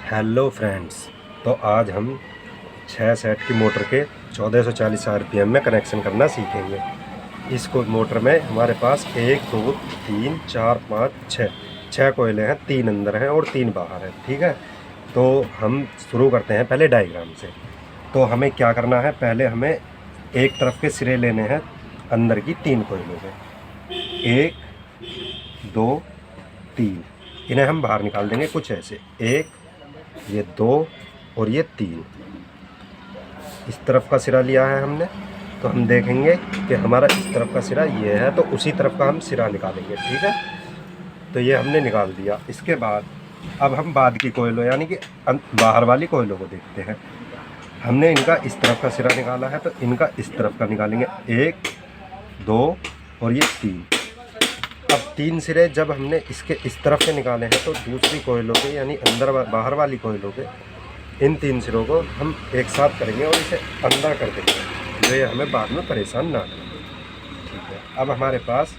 Hello friends. तो आज हम 6 सेट की मोटर के 1440 आरपीएम में कनेक्शन करना सीखेंगे। इसको मोटर में हमारे पास 1 2 3 4 5 6 कोयले हैं, 3 अंदर हैं और 3 बाहर हैं। ठीक है, तो हम शुरू करते हैं पहले डायग्राम से। तो हमें क्या करना है, पहले हमें एक तरफ के सिरे लेने हैं अंदर की 3 कोयलों के। 1 2 3, इन्हें हम बाहर निकाल देंगे कुछ ऐसे। 1, ये 2 और ये 3। इस तरफ का सिरा लिया है हमने, तो हम देखेंगे कि हमारा इस तरफ का सिरा ये है, तो उसी तरफ का हम सिरा निकालेंगे। ठीक है, तो ये हमने निकाल दिया। इसके बाद अब हम बाद की कोयलों यानी कि बाहर वाली कोयलों को देखते हैं। हमने इनका इस तरफ का सिरा निकाला है, तो इनका इस तरफ का निकालेंगे। 1 2 और ये 3। अब 3 सिरे जब हमने इसके इस तरफ से निकाले हैं, तो दूसरी कोयलों के यानी बाहर वाली कोयलों के इन 3 सिरों को हम एक साथ करेंगे और इसे अंदर कर देंगे, जो ये हमें बाद में परेशान ना करे। ठीक है, अब हमारे पास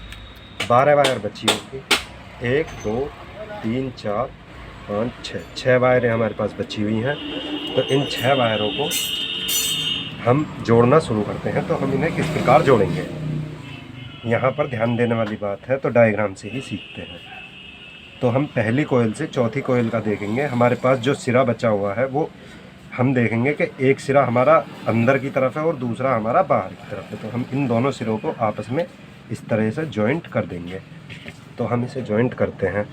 12 वायर बची होगी। 1 2 3 4 5 6 वायरें हमारे पास बची हुई हैं। तो इन 6 वायरों को हम जोड़ना शुरू करते हैं। तो हम इन्हें किस प्रकार जोड़ेंगे, यहाँ पर ध्यान देने वाली बात है, तो डायग्राम से ही सीखते हैं। तो हम पहली कोयल से चौथी कोयल का देखेंगे। हमारे पास जो सिरा बचा हुआ है वो हम देखेंगे कि एक सिरा हमारा अंदर की तरफ है और दूसरा हमारा बाहर की तरफ है। तो हम इन दोनों सिरों को आपस में इस तरह से जॉइंट कर देंगे। तो हम इसे जॉइंट करते हैं।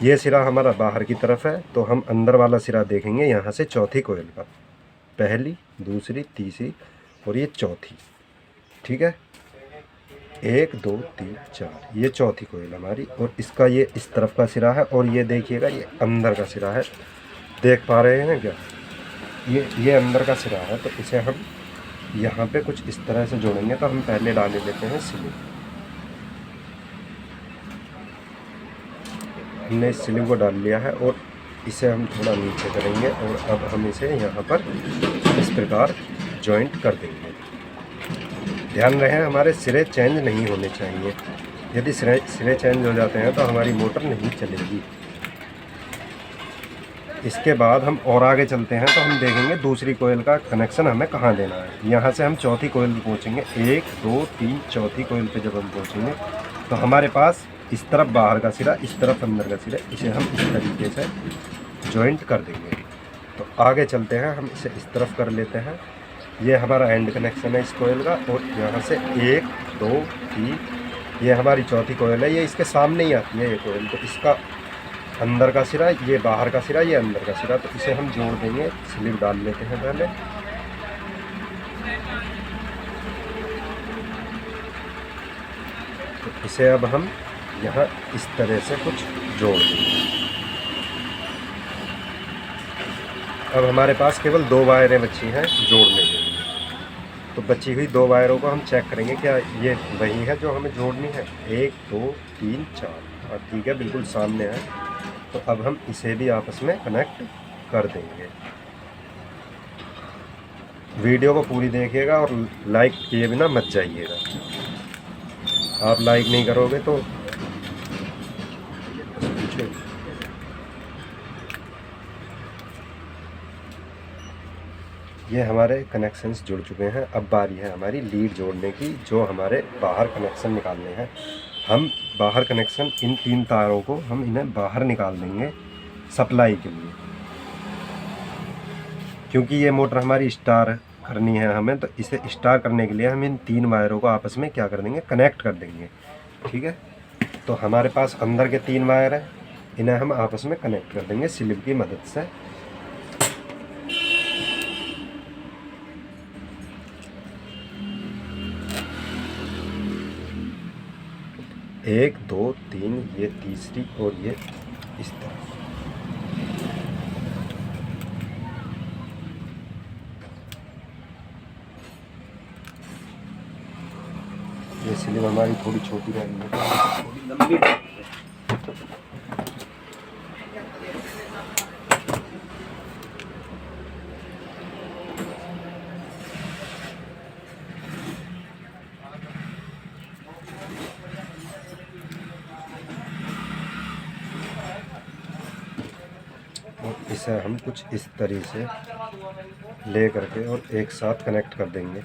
ये सिरा हमारा बाहर की तरफ है, तो हम अंदर वाला सिरा देखेंगे यहाँ से चौथी कोयल का। पहली, दूसरी, तीसरी और ये चौथी। ठीक है, 1 2 3 4, ये चौथी कोयल हमारी। और इसका ये इस तरफ का सिरा है और ये देखिएगा ये अंदर का सिरा है। देख पा रहे हैं क्या, ये अंदर का सिरा है। तो इसे हम यहाँ पे कुछ इस तरह से जोड़ेंगे। तो हम पहले डाले लेते हैं स्लिप। हमने इस स्लिप को डाल लिया है और इसे हम थोड़ा नीचे करेंगे और अब हम इसे यहाँ पर इस प्रकार जॉइंट कर देंगे। ध्यान रहे हमारे सिरे चेंज नहीं होने चाहिए। यदि सिरे चेंज हो जाते हैं तो हमारी मोटर नहीं चलेगी। इसके बाद हम और आगे चलते हैं, तो हम देखेंगे दूसरी कोयल का कनेक्शन हमें कहाँ देना है। यहाँ से हम चौथी कोयल पे पहुँचेंगे। 1 2 3, चौथी कोयल पे जब हम पहुँचेंगे तो हमारे पास इस तरफ बाहर का सिरा, इस तरफ अंदर का सिरा, इसे हम इस तरीके से जॉइंट कर देंगे। तो आगे चलते हैं, हम इसे इस तरफ कर लेते हैं। ये हमारा एंड कनेक्शन है इस कोयल का। और यहाँ से 1 2 3, ये हमारी चौथी कोयल है। ये इसके सामने ही आती है ये कोयल। तो इसका अंदर का सिरा, ये बाहर का सिरा, ये अंदर का सिरा। तो इसे हम जोड़ देंगे। स्लिप डाल लेते हैं पहले। तो इसे अब हम यहाँ इस तरह से कुछ जोड़ देंगे। अब हमारे पास केवल 2 वायरें बची हैं जोड़ने के लिए। तो बची हुई 2 वायरों को हम चेक करेंगे क्या ये वही है जो हमें जोड़नी है। 1 2 3 4, और ठीक है, बिल्कुल सामने है। तो अब हम इसे भी आपस में कनेक्ट कर देंगे। वीडियो को पूरी देखिएगा और लाइक किए बिना मत जाइएगा। आप लाइक नहीं करोगे तो पूछो। ये हमारे कनेक्शंस जुड़ चुके हैं। अब बारी है हमारी लीड जोड़ने की, जो हमारे बाहर कनेक्शन निकालने हैं। हम बाहर कनेक्शन, इन 3 तारों को हम इन्हें बाहर निकाल देंगे सप्लाई के लिए, क्योंकि ये मोटर हमारी स्टार करनी है हमें। तो इसे स्टार करने के लिए हम इन 3 वायरों को आपस में क्या कर देंगे, कनेक्ट कर देंगे। ठीक है, तो हमारे पास अंदर के 3 वायर हैं, इन्हें हम आपस में कनेक्ट कर देंगे स्लिप की मदद से। 1 2 3, ये तीसरी और ये इस तरफ। ये स्लिप हमारी थोड़ी छोटी रही है, थोड़ी लंबी। और इसे हम कुछ इस तरीके से ले करके और एक साथ कनेक्ट कर देंगे।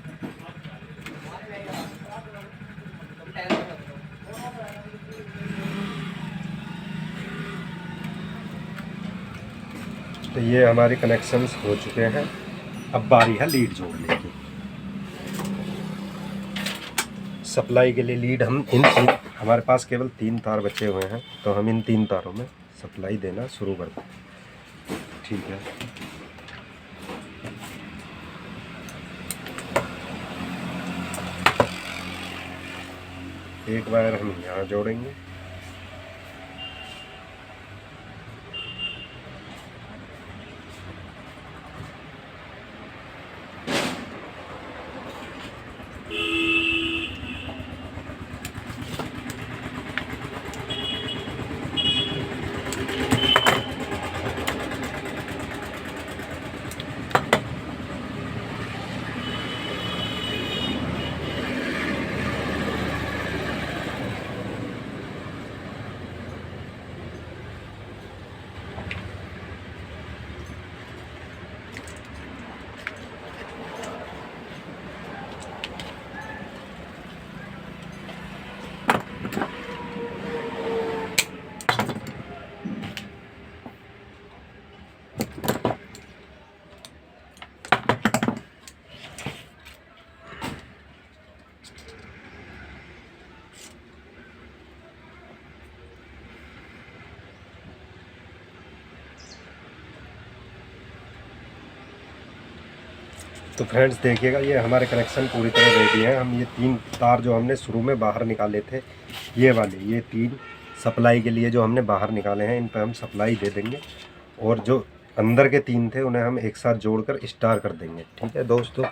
तो ये हमारे कनेक्शंस हो चुके हैं। अब बारी है लीड जोड़ने की। सप्लाई के लिए लीड हम हमारे पास केवल 3 तार बचे हुए हैं, तो हम इन 3 तारों में सप्लाई देना शुरू करते हैं। ठीक है, एक वायर हम यहाँ जोड़ेंगे, तो फ्रेंड्स देखिएगा, ये हमारे कनेक्शन पूरी तरह रेडी हैं। हम ये 3 तार जो हमने शुरू में बाहर निकाले थे, ये वाले, ये 3 सप्लाई के लिए जो हमने बाहर निकाले हैं, इन पर हम सप्लाई दे देंगे। और जो अंदर के 3 थे उन्हें हम एक साथ जोड़कर स्टार कर देंगे। ठीक है दोस्तों।